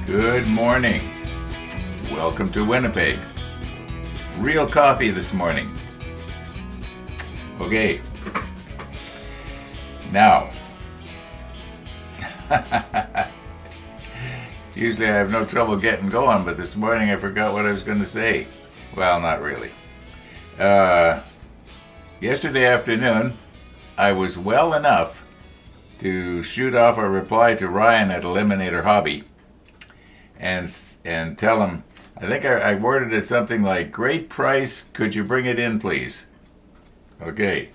Good morning. Welcome to Winnipeg. Real coffee this morning. Okay. Now, usually I have no trouble getting going, but this morning I forgot what I was going to say. Well, not really. Yesterday afternoon, I was well enough to shoot off a reply to Ryan at Eliminator Hobby and tell him, I think I worded it something like, great price, could you bring it in, please? Okay.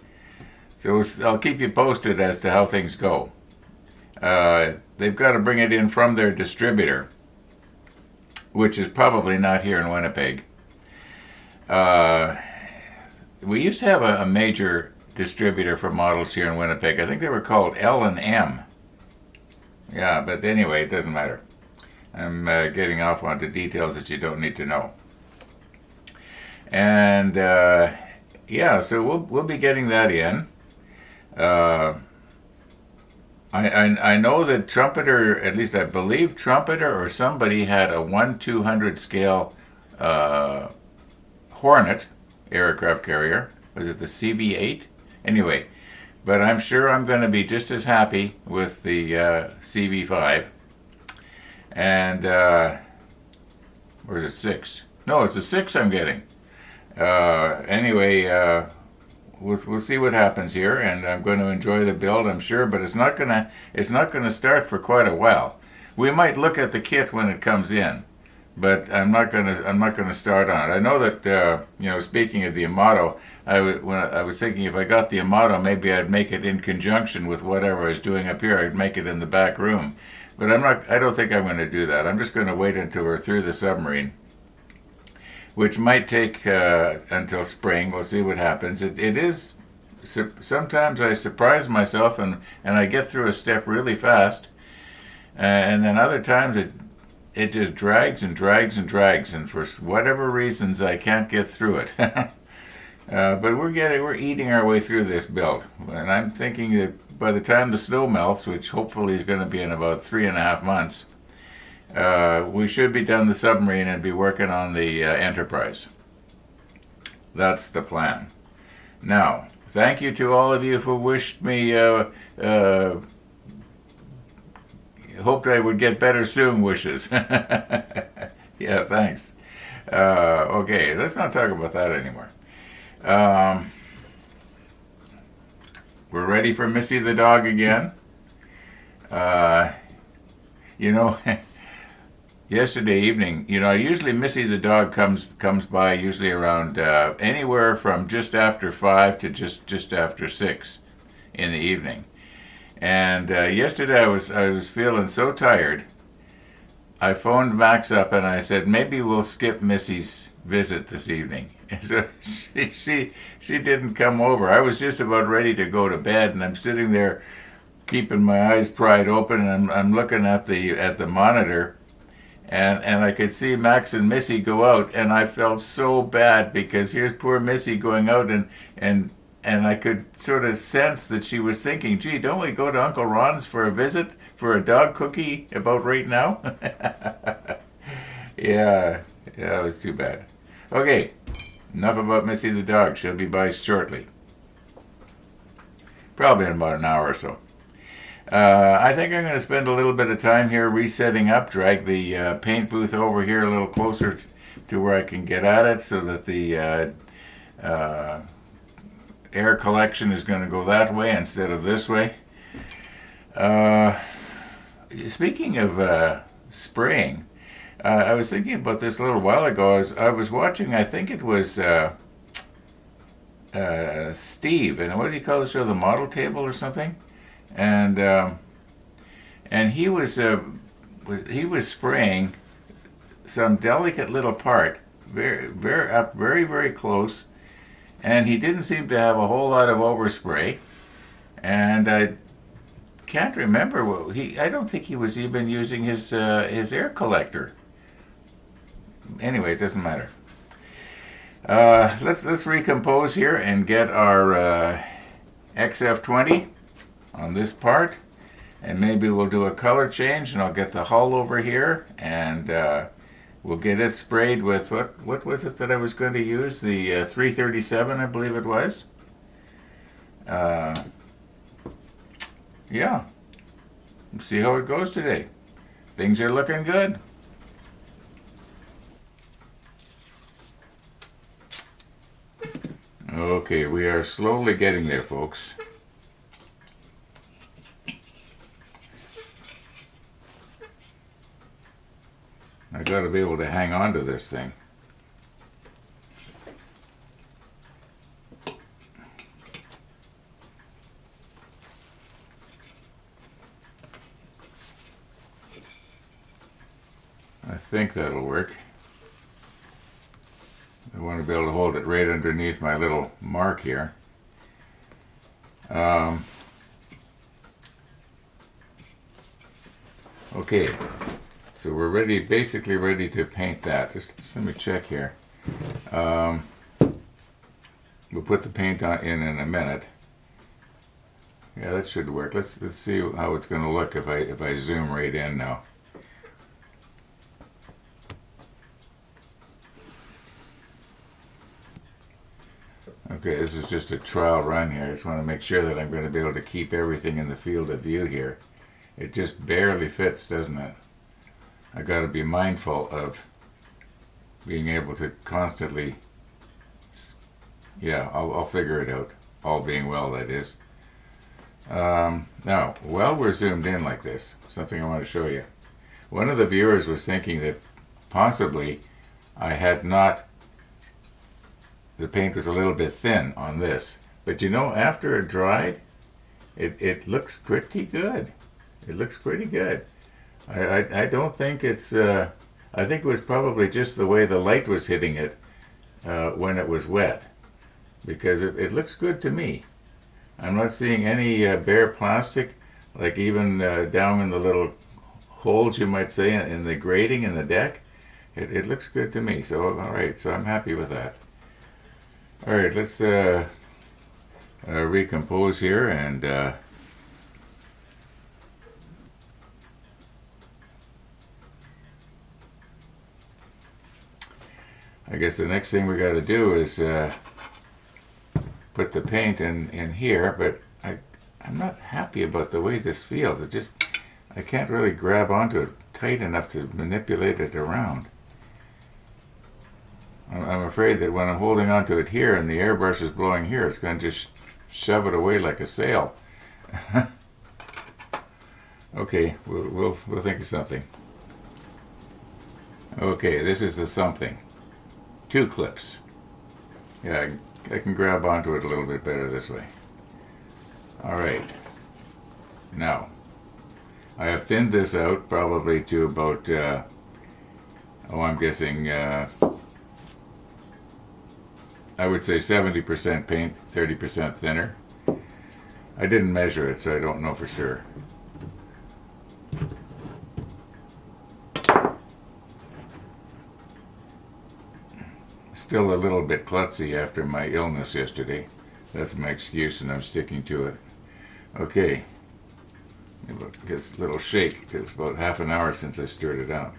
So I'll keep you posted as to how things go. They've got to bring it in from their distributor, which is probably not here in Winnipeg. We used to have a major distributor for models here in Winnipeg. I think they were called L&M. Yeah, but anyway, it doesn't matter. I'm getting off onto details that you don't need to know. And yeah, so we'll be getting that in. I know that Trumpeter, at least I believe Trumpeter or somebody had a 1/200 scale Hornet aircraft carrier. Was it the CV-8? Anyway, but I'm sure I'm going to be just as happy with the CV-5. And, or is it 6? No, it's a 6 I'm getting. Anyway, we'll see what happens here, and I'm going to enjoy the build, I'm sure, but it's not gonna start for quite a while. We might look at the kit when it comes in, but I'm not gonna start on it. I know that speaking of the Amato, when I was thinking if I got the Amato, maybe I'd make it in conjunction with whatever I was doing up here. I'd make it in the back room, but I don't think I'm going to do that. I'm just going to wait until we're through the submarine, which might take until spring. We'll see what happens. It is, sometimes I surprise myself and I get through a step really fast, and then other times it just drags and drags and drags, and for whatever reasons I can't get through it. But we're eating our way through this build, and I'm thinking that by the time the snow melts, which hopefully is going to be in about 3.5 months, we should be done the submarine and be working on the Enterprise. That's the plan. Now, thank you to all of you who wished me, hoped I would get better soon wishes. Yeah, thanks. Okay, let's not talk about that anymore. We're ready for Missy the dog again. Yesterday evening, usually Missy the dog comes by usually around anywhere from just after 5 to just after 6 in the evening. And yesterday I was feeling so tired. I phoned Max up and I said, maybe we'll skip Missy's visit this evening. And so she didn't come over. I was just about ready to go to bed, and I'm sitting there keeping my eyes pried open, and I'm looking at the monitor, and I could see Max and Missy go out, and I felt so bad because here's poor Missy going out, and I could sort of sense that she was thinking, gee, don't we go to Uncle Ron's for a visit, for a dog cookie about right now? Yeah, it was too bad. Okay, enough about Missy the dog. She'll be by shortly. Probably in about an hour or so. I think I'm going to spend a little bit of time here resetting up, drag the paint booth over here a little closer to where I can get at it so that the air collection is going to go that way instead of this way. Speaking of spraying, I was thinking about this a little while ago. I was watching, I think it was Steve, and what do you call the show, The Model Table or something? And he was spraying some delicate little part, very close, and he didn't seem to have a whole lot of overspray, and I can't remember I don't think he was even using his air collector. Anyway, it doesn't matter. Let's recompose here and get our XF20 on this part, and maybe we'll do a color change, and I'll get the hull over here, and we'll get it sprayed with, what was it that I was going to use? The 337, I believe it was. Yeah, see how it goes today. Things are looking good. Okay, we are slowly getting there, folks. I gotta be able to hang on to this thing. I think that'll work. I want to be able to hold it right underneath my little mark here. Okay, so we're ready, basically ready to paint that. Just let me check here. We'll put the paint on in a minute. Yeah, that should work. Let's see how it's going to look if I zoom right in now. Okay, this is just a trial run here. I just want to make sure that I'm going to be able to keep everything in the field of view here. It just barely fits, doesn't it? I got to be mindful of being able to constantly, yeah, I'll figure it out. All being well, that is. Now, while we're zoomed in like this, something I want to show you. One of the viewers was thinking that possibly I had not, the paint was a little bit thin on this. But you know, after it dried, it looks pretty good. It looks pretty good. I don't think it's, I think it was probably just the way the light was hitting it when it was wet. Because it looks good to me. I'm not seeing any bare plastic, like even down in the little holes, you might say, in the grating in the deck. It looks good to me. So, all right, so I'm happy with that. All right, let's recompose here, and I guess the next thing we got to do is put the paint in here, but I'm not happy about the way this feels. It just, I can't really grab onto it tight enough to manipulate it around. I'm afraid that when I'm holding onto it here and the airbrush is blowing here, it's going to just shove it away like a sail. Okay, we'll think of something. Okay, this is the something. 2 clips. Yeah, I can grab onto it a little bit better this way. All right. Now, I have thinned this out probably to about, I'm guessing, I would say 70% paint, 30% thinner. I didn't measure it, so I don't know for sure. Still a little bit klutzy after my illness yesterday. That's my excuse, and I'm sticking to it. Okay. It gets a little shake. It's about half an hour since I stirred it out.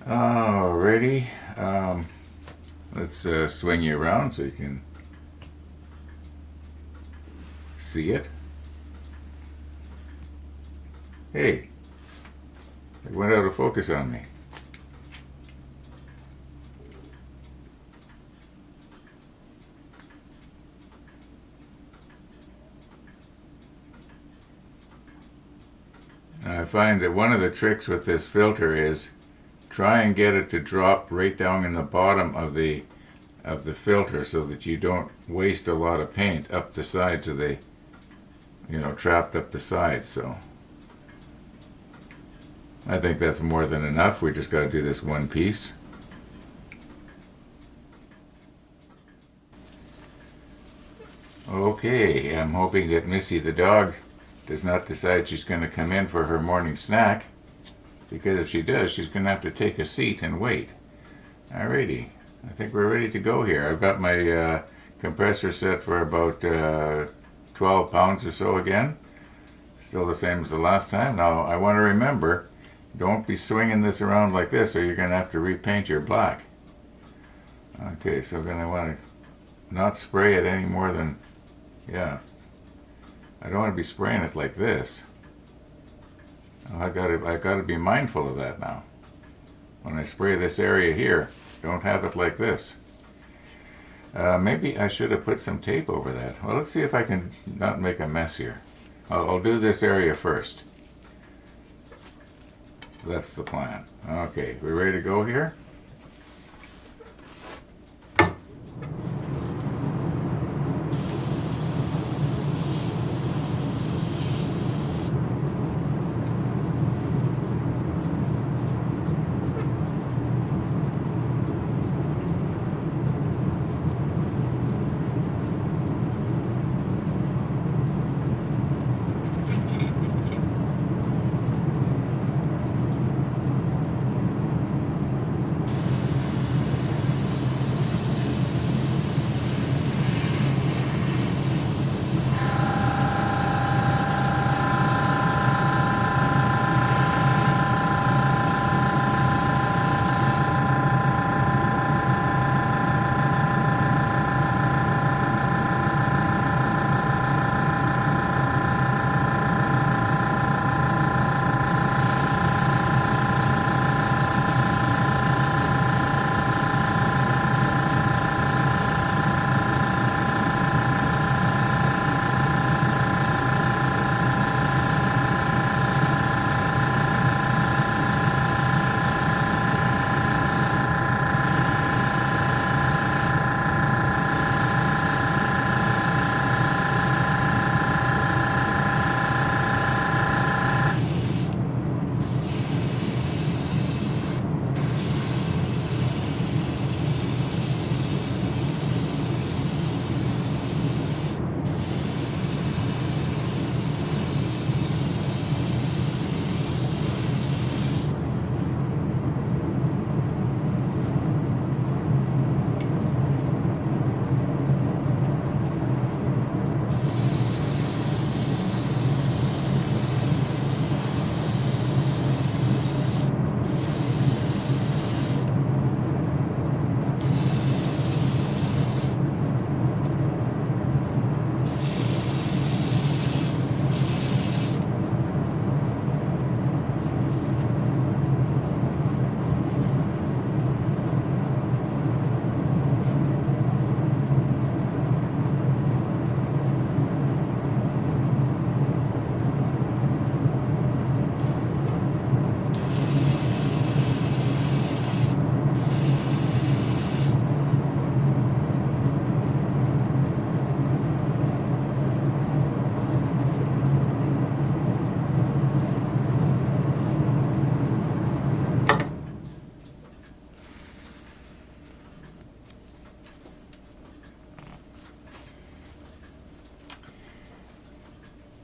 Alrighty. Let's swing you around so you can see it. Hey, it went out of focus on me. I find that one of the tricks with this filter is try and get it to drop right down in the bottom of the filter so that you don't waste a lot of paint up the sides of the, trapped up the sides. So I think that's more than enough. We just got to do this one piece. Okay, I'm hoping that Missy the dog does not decide she's going to come in for her morning snack. because if she does, she's going to have to take a seat and wait. Alrighty, I think we're ready to go here. I've got my compressor set for about 12 pounds or so again. Still the same as the last time. Now I want to remember, don't be swinging this around like this or you're going to have to repaint your black. Okay, so I'm going to want to not spray it any more than, yeah. I don't want to be spraying it like this. I gotta be mindful of that now. When I spray this area here, don't have it like this. Maybe I should have put some tape over that. Well, let's see if I can not make a mess here. I'll do this area first. That's the plan. Okay, we ready to go here?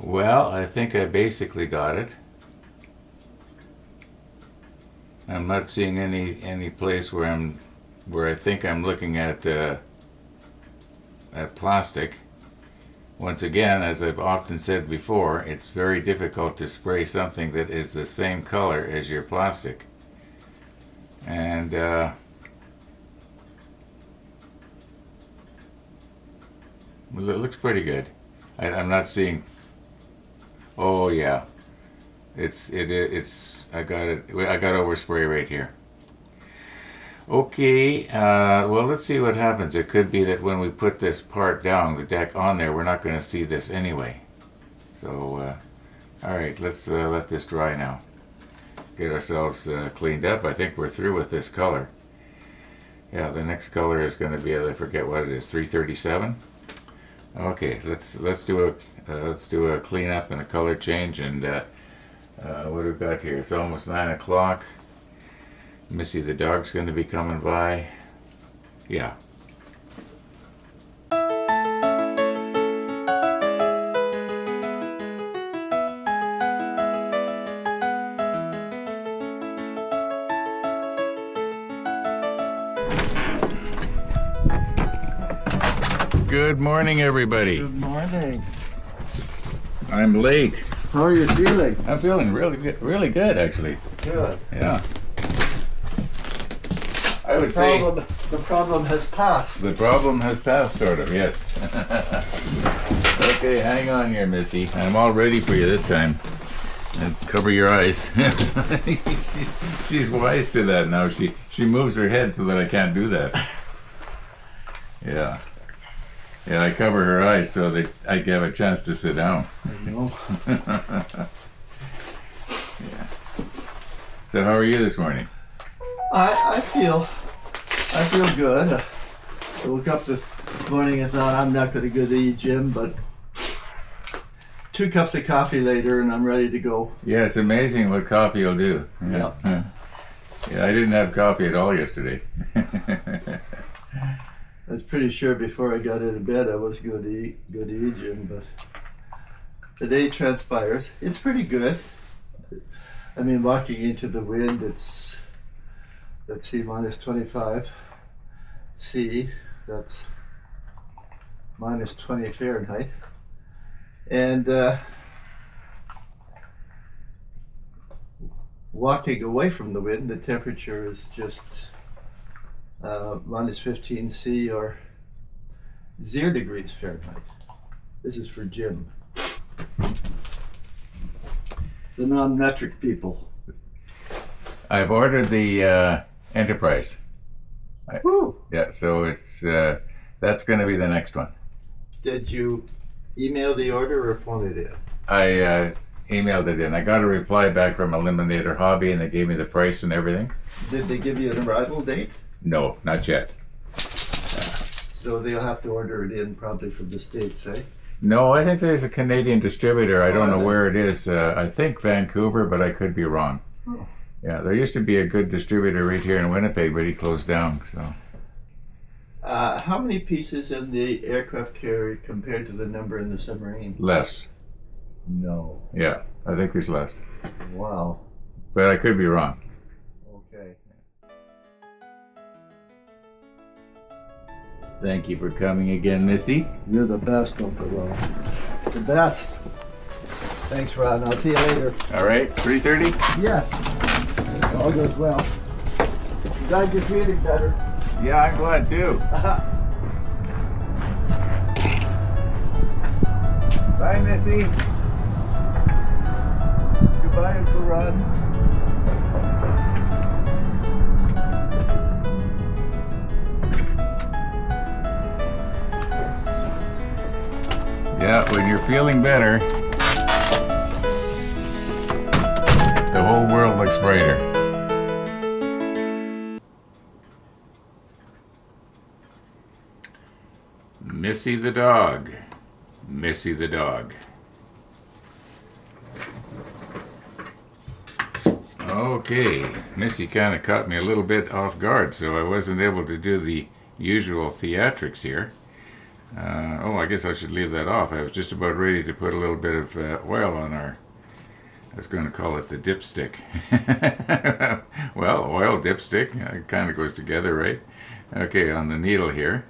Well, I think I basically got it. I'm not seeing any place where I think I'm looking at plastic. Once again, as I've often said before, it's very difficult to spray something that is the same color as your plastic. And it looks pretty good. I'm not seeing. Oh yeah, it's I got it. I got overspray right here. Okay, well, let's see what happens. It could be that when we put this part down, the deck on there, we're not going to see this anyway. So, all right, let's let this dry now. Get ourselves cleaned up. I think we're through with this color. Yeah, the next color is going to be, I forget what it is, 337. Okay, let's do a cleanup and a color change. And what do we got here? It's almost 9 o'clock. Missy the dog's going to be coming by. Yeah. Good morning, everybody. Good morning. I'm late. How are you feeling? I'm feeling really good, actually. Good. Yeah. I would say The problem has passed. the problem has passed, sort of. Yes. Okay, hang on here, Missy. I'm all ready for you this time. And cover your eyes. she's wise to that now. She moves her head so that I can't do that. Yeah. Yeah, I cover her eyes so that I have a chance to sit down. I know. Yeah. So how are you this morning? I feel good. I woke up this morning and thought I'm not going to go to the gym, but 2 cups of coffee later and I'm ready to go. Yeah, it's amazing what coffee will do. Yeah. Yeah, I didn't have coffee at all yesterday. I was pretty sure before I got out of bed I was going to go to the gym, but the day transpires. It's pretty good. I mean, walking into the wind, it's, let's see, minus 25 C, that's minus 20 Fahrenheit. And walking away from the wind, the temperature is just minus 15 C or 0 degrees Fahrenheit. This is for Jim. The non-metric people. I've ordered the Enterprise. Woo. Yeah, so it's that's going to be the next one. Did you email the order or phone it in? I emailed it in. I got a reply back from Eliminator Hobby, and they gave me the price and everything. Did they give you an arrival date? No, not yet. So they'll have to order it in probably from the States, eh? No, I think there's a Canadian distributor. I don't know then. where it is. I think Vancouver, but I could be wrong. Oh. Yeah, there used to be a good distributor right here in Winnipeg, but he closed down. So How many pieces in the aircraft carrier compared to the number in the submarine? less. No. Yeah, I think there's less, Wow. but I could be wrong. Okay. Thank you for coming again, Missy. You're the best, Uncle Ron. The best. Thanks, Ron. I'll see you later. All right, 3:30. Yeah. All goes well. Glad you're feeling better. Yeah, I'm glad too. Bye, Missy. Goodbye, Uncle Ron. Yeah, when you're feeling better, the whole world looks brighter. Missy the dog. Missy the dog. Okay, Missy kind of caught me a little bit off guard, so I wasn't able to do the usual theatrics here. I guess I should leave that off. I was just about ready to put a little bit of oil on our, I was going to call it the dipstick. Well, oil, dipstick, it kind of goes together, right? Okay, on the needle here.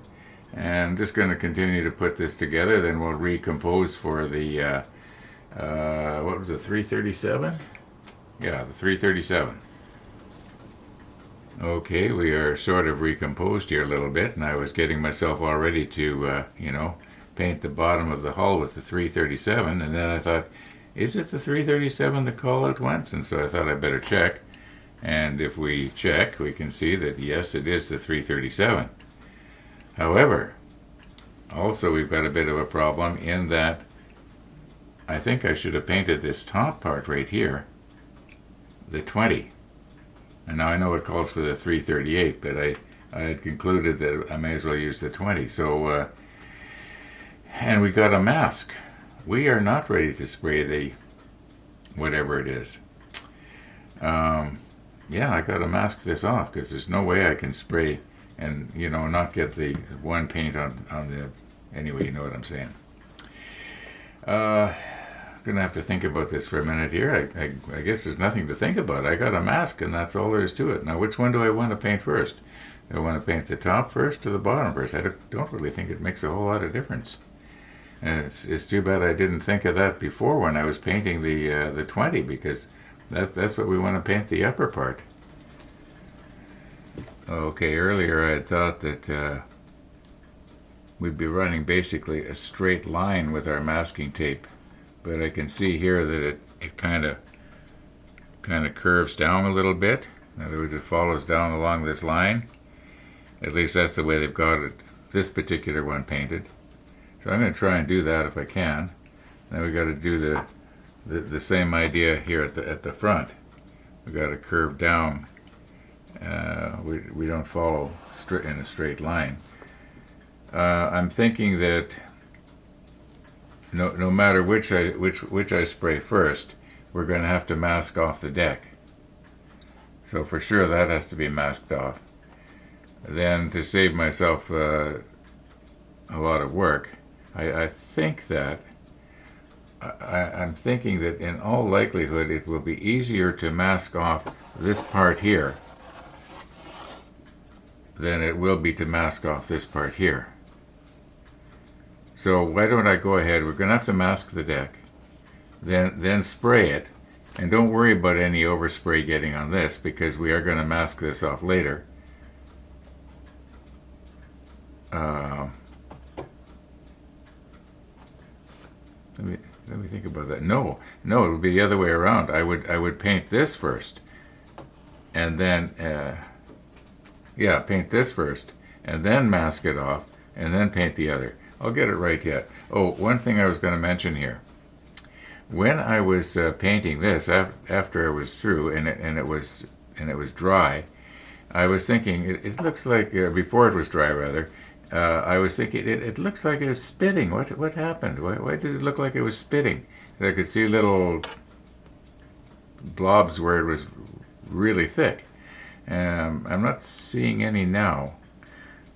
And I'm just going to continue to put this together, then we'll recompose for the, what was it, 337? Yeah, the 337. Okay, we are sort of recomposed here a little bit, and I was getting myself all ready to, paint the bottom of the hull with the 337, and then I thought, is it the 337 the call out went? And so I thought I'd better check, and if we check, we can see that yes, it is the 337. However, also we've got a bit of a problem in that I think I should have painted this top part right here, the 20. And now I know it calls for the 338, but I had concluded that I may as well use the 20. So, and we got a mask. We are not ready to spray the whatever it is. Yeah, I got to mask this off because there's no way I can spray and, not get the one paint on the, anyway, you know what I'm saying. Gonna have to think about this for a minute here. I guess there's nothing to think about. I got a mask and that's all there is to it. Now, which one do I want to paint first? I want to paint the top first or the bottom first. I don't really think it makes a whole lot of difference. And it's too bad I didn't think of that before when I was painting the 20, because that's what we want to paint the upper part. Okay, earlier I had thought that we'd be running basically a straight line with our masking tape, but I can see here that it kind of curves down a little bit. In other words, it follows down along this line. At least that's the way they've got it, this particular one painted. So I'm going to try and do that if I can. Then we got to do the same idea here at the front. We got to curve down. We don't follow in a straight line. I'm thinking that no matter which I spray first, we're going to have to mask off the deck. So for sure that has to be masked off. Then to save myself a lot of work, I think that I'm thinking that in all likelihood it will be easier to mask off this part here than it will be to mask off this part here. So why don't I go ahead? We're going to have to mask the deck, then spray it, and don't worry about any overspray getting on this, because we are going to mask this off later. Let me think about that. No, it would be the other way around. I would paint this first, and then paint this first, and then mask it off, and then paint the other. I'll get it right yet. Oh, one thing I was going to mention here. When I was painting this after I was through and it was dry, I was thinking it looks like before it was dry rather. I was thinking it looks like it was spitting. What happened? Why did it look like it was spitting? I could see little blobs where it was really thick. I'm not seeing any now.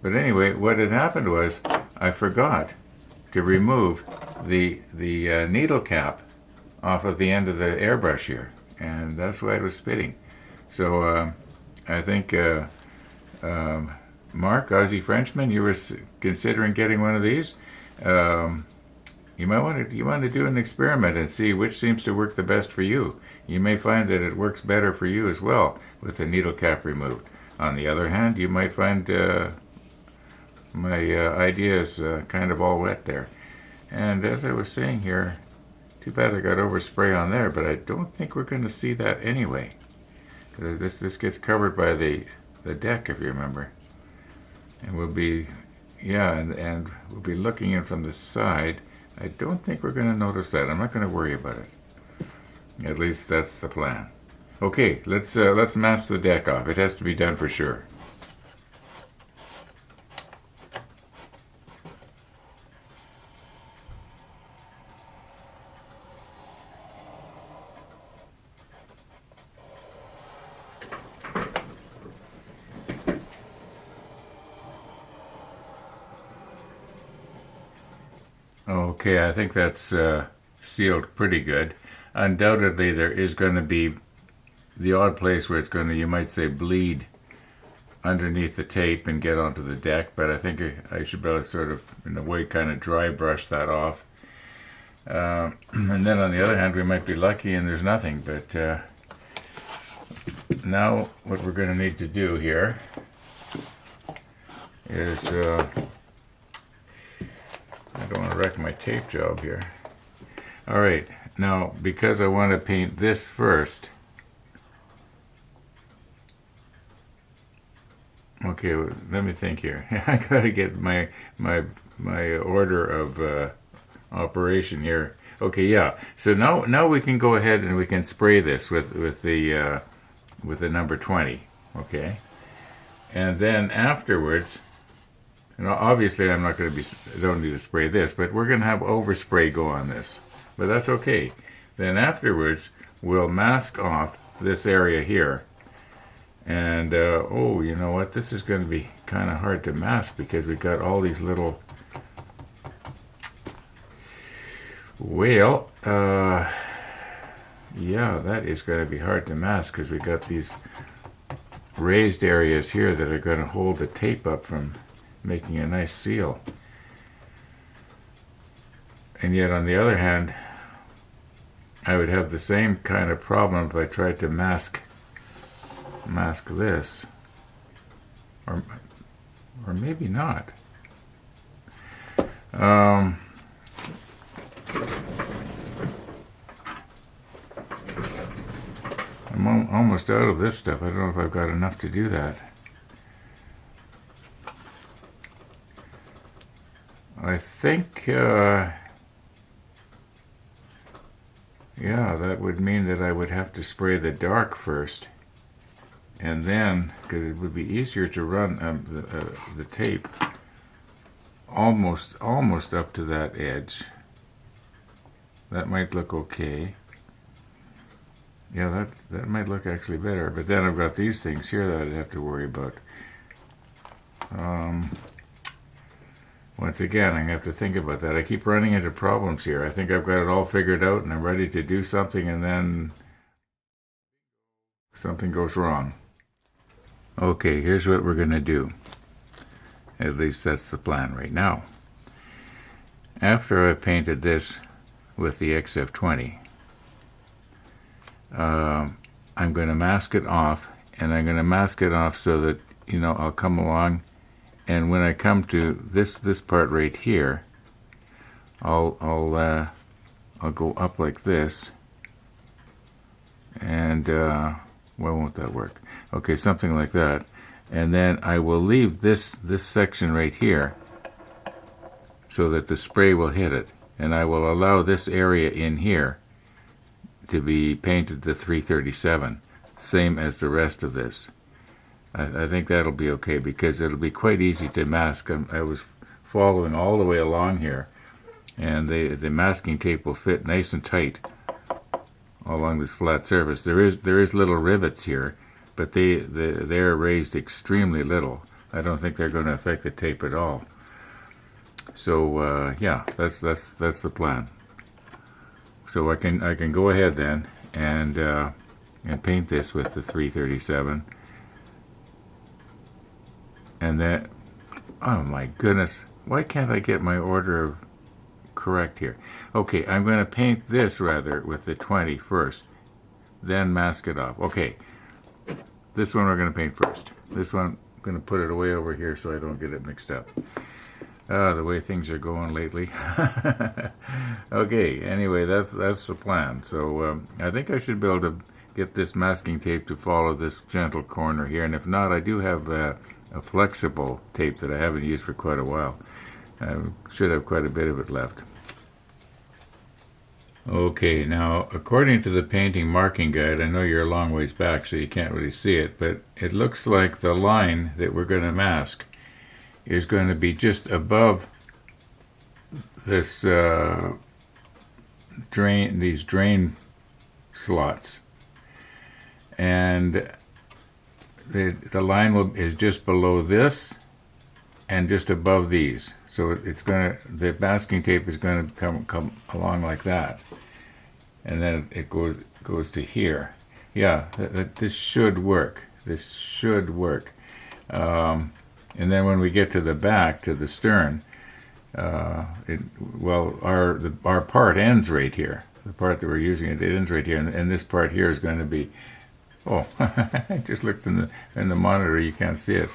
But anyway, what had happened was I forgot to remove the needle cap off of the end of the airbrush here, and that's why it was spitting. So I think Mark, Aussie Frenchman, you were considering getting one of these. You want to do an experiment and see which seems to work the best for you. You may find that it works better for you as well with the needle cap removed. On the other hand, you might find my ideas kind of all wet there. And as I was saying here, too bad I got overspray on there, but I don't think we're going to see that anyway. This gets covered by the deck, if you remember. And we'll be, and we'll be looking in from the side. I don't think we're going to notice that. I'm not going to worry about it. At least that's the plan. Okay, let's mask the deck off. It has to be done for sure. Okay, I think that's sealed pretty good. Undoubtedly, there is going to be the odd place where it's going to, you might say, bleed underneath the tape and get onto the deck, but I think I should be able to sort of, in a way, kind of dry brush that off. And then on the other hand, we might be lucky and there's nothing, but now what we're going to need to do here is, I don't want to wreck my tape job here. All right, now because I want to paint this first, okay, let me think here. I gotta get my order of operation here. Okay, yeah. So now we can go ahead and we can spray this with the number 20. Okay, and then afterwards, and obviously I'm not going to be, I don't need to spray this, but we're going to have overspray go on this. But that's okay. Then afterwards, we'll mask off this area here. And, oh, you know what? This is going to be kind of hard to mask because we've got all these little, well, yeah, that is going to be hard to mask because we've got these raised areas here that are going to hold the tape up from making a nice seal. And yet on the other hand, I would have the same kind of problem if I tried to mask this, or maybe not. I'm almost out of this stuff. I don't know if I've got enough to do that. I think, yeah, that would mean that I would have to spray the dark first, and then, because it would be easier to run the tape almost up to that edge. That might look okay. Yeah, that might look actually better. But then I've got these things here that I'd have to worry about. Once again, I'm going to have to think about that. I keep running into problems here. I think I've got it all figured out and I'm ready to do something, and then something goes wrong. Okay, here's what we're going to do. At least that's the plan right now. After I painted this with the XF20, I'm going to mask it off, and I'm going to mask it off so that, I'll come along, and when I come to this part right here, I'll go up like this, and why won't that work? Okay, something like that, and then I will leave this section right here so that the spray will hit it, and I will allow this area in here to be painted to 337, same as the rest of this. I think that'll be okay, because it'll be quite easy to mask. I was following all the way along here, and the masking tape will fit nice and tight along this flat surface. There is little rivets here, but they're raised extremely little. I don't think they're going to affect the tape at all. So yeah, that's the plan. So I can go ahead then and paint this with the 337. And that, oh my goodness, why can't I get my order correct here? Okay, I'm going to paint this rather with the 20 first, then mask it off. Okay, this one we're going to paint first. This one, I'm going to put it away over here so I don't get it mixed up. The way things are going lately. Okay, anyway, that's the plan. So I think I should be able to get this masking tape to follow this gentle corner here, and if not, I do have a flexible tape that I haven't used for quite a while. I should have quite a bit of it left. Okay, now according to the painting marking guide, I know you're a long ways back so you can't really see it, but it looks like the line that we're going to mask is going to be just above this these drain slots, and the line is just below this and just above these. So the masking tape is going to come along like that, and then it goes to here. Yeah, this should work. This should work. And then when we get to the back, to the stern, our part ends right here. The part that we're using, it ends right here, and this part here is going to be, oh, I just looked in the monitor, you can't see it.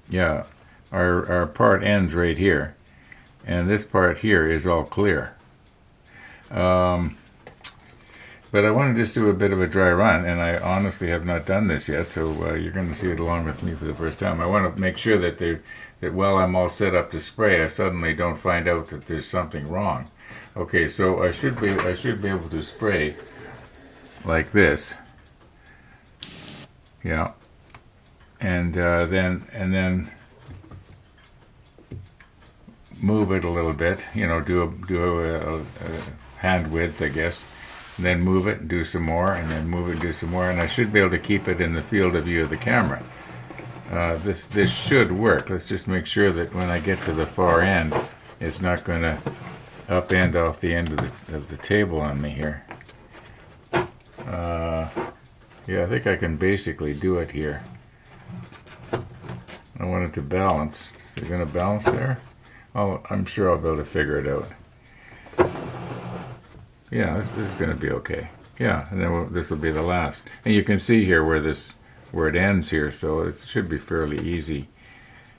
Yeah, our part ends right here, and this part here is all clear. But I want to just do a bit of a dry run, and I honestly have not done this yet, so you're going to see it along with me for the first time. I want to make sure that while I'm all set up to spray, I suddenly don't find out that there's something wrong. Okay, so I should be able to spray like this. Yeah, and then move it a little bit. Do a hand width, I guess. And then move it and do some more, and then move it and do some more, and I should be able to keep it in the field of view of the camera. This should work. Let's just make sure that when I get to the far end, it's not going to upend off the end of the table on me here. Yeah, I think I can basically do it here. I want it to balance. Is it going to balance there? Oh, I'm sure I'll be able to figure it out. Yeah, this is going to be okay. Yeah, and then this will be the last. And you can see here where it ends here, so it should be fairly easy.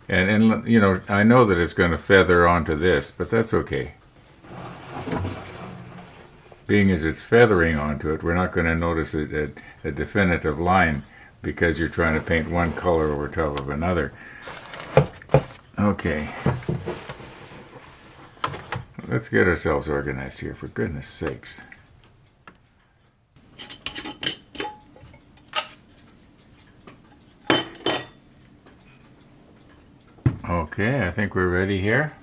And you know, I know that it's going to feather onto this, but that's okay. Being as it's feathering onto it, we're not going to notice a definitive line because you're trying to paint one color over top of another. Okay. Let's get ourselves organized here, for goodness sakes. Okay, I think we're ready here.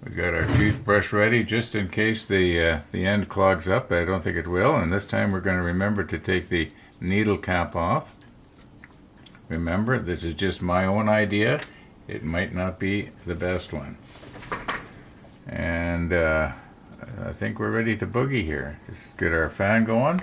We got our toothbrush ready just in case the end clogs up. I don't think it will. And this time we're going to remember to take the needle cap off. Remember, this is just my own idea. It might not be the best one. And I think we're ready to boogie here. Just get our fan going.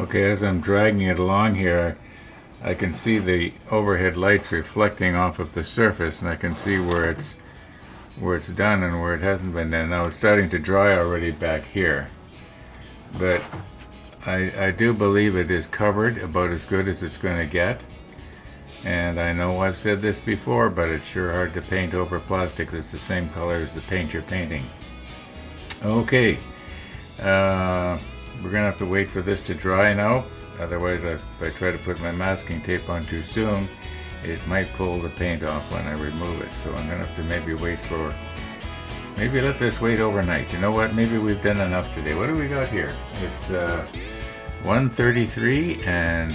Okay, as I'm dragging it along here, I can see the overhead lights reflecting off of the surface, and I can see where it's done and where it hasn't been done. Now it's starting to dry already back here, but I do believe it is covered about as good as it's going to get. And I know I've said this before, but it's sure hard to paint over plastic that's the same color as the paint you're painting. Okay, we're gonna have to wait for this to dry now. Otherwise, if I try to put my masking tape on too soon, it might pull the paint off when I remove it. So I'm gonna have to maybe let this wait overnight. You know what? Maybe we've done enough today. What do we got here? It's 1:33, and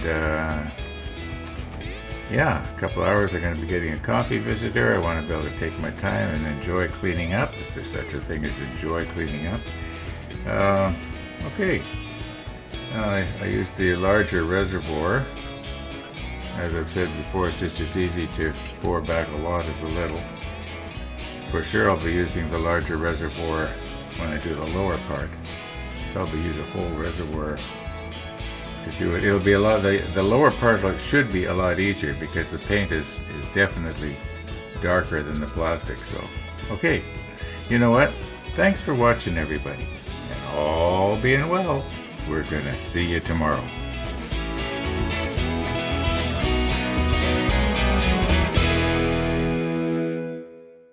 yeah, a couple hours I'm going to be getting a coffee visitor. I want to be able to take my time and enjoy cleaning up, if there's such a thing as enjoy cleaning up. Okay, I used the larger reservoir. As I've said before, it's just as easy to pour back a lot as a little. For sure I'll be using the larger reservoir when I do the lower part. Probably use a whole reservoir to do it. It'll be a lot. The lower part should be a lot easier because the paint is definitely darker than the plastic. So, okay, you know what? Thanks for watching, everybody. And all being well, we're gonna see you tomorrow.